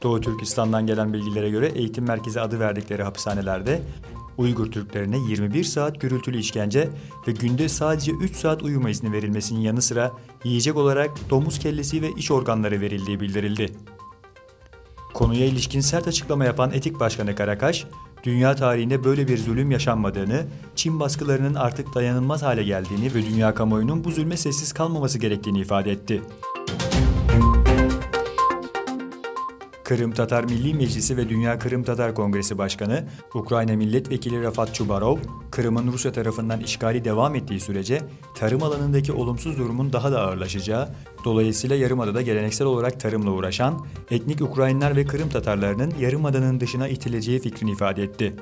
Doğu Türkistan'dan gelen bilgilere göre eğitim merkezi adı verdikleri hapishanelerde Uygur Türklerine 21 saat gürültülü işkence ve günde sadece 3 saat uyuma izni verilmesinin yanı sıra yiyecek olarak domuz kellesi ve iç organları verildiği bildirildi. Konuya ilişkin sert açıklama yapan Etik Başkanı Karakaş, dünya tarihinde böyle bir zulüm yaşanmadığını, Çin baskılarının artık dayanılmaz hale geldiğini ve dünya kamuoyunun bu zulme sessiz kalmaması gerektiğini ifade etti. Kırım Tatar Milli Meclisi ve Dünya Kırım Tatar Kongresi Başkanı, Ukrayna Milletvekili Rafat Chubarov, Kırım'ın Rusya tarafından işgali devam ettiği sürece tarım alanındaki olumsuz durumun daha da ağırlaşacağı, dolayısıyla Yarımada'da geleneksel olarak tarımla uğraşan etnik Ukraynalılar ve Kırım Tatarlarının Yarımada'nın dışına itileceği fikrini ifade etti.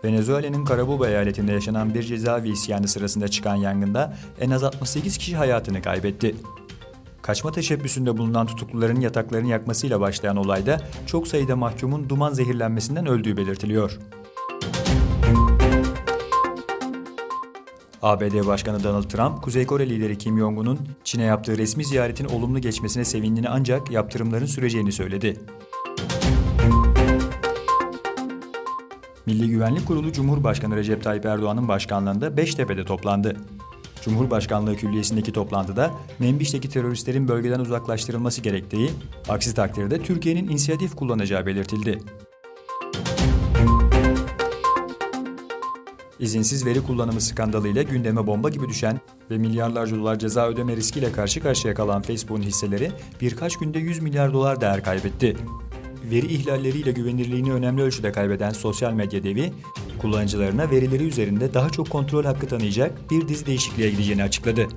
Venezuela'nın Carabobo eyaletinde yaşanan bir cezaevi isyanı sırasında çıkan yangında en az 68 kişi hayatını kaybetti. Kaçma teşebbüsünde bulunan tutukluların yataklarını yakmasıyla başlayan olayda çok sayıda mahkumun duman zehirlenmesinden öldüğü belirtiliyor. ABD Başkanı Donald Trump, Kuzey Kore lideri Kim Jong-un'un Çin'e yaptığı resmi ziyaretin olumlu geçmesine sevindiğini ancak yaptırımların süreceğini söyledi. Milli Güvenlik Kurulu Cumhurbaşkanı Recep Tayyip Erdoğan'ın başkanlığında Beştepe'de toplandı. Cumhurbaşkanlığı Külliyesi'ndeki toplantıda Menbiş'teki teröristlerin bölgeden uzaklaştırılması gerektiği, aksi takdirde Türkiye'nin inisiyatif kullanacağı belirtildi. İzinsiz veri kullanımı skandalıyla gündeme bomba gibi düşen ve milyarlarca dolar ceza ödeme riskiyle karşı karşıya kalan Facebook'un hisseleri birkaç günde 100 milyar dolar değer kaybetti. Veri ihlalleriyle güvenilirliğini önemli ölçüde kaybeden sosyal medya devi, kullanıcılarına verileri üzerinde daha çok kontrol hakkı tanıyacak bir dizi değişikliğe gideceğini açıkladı.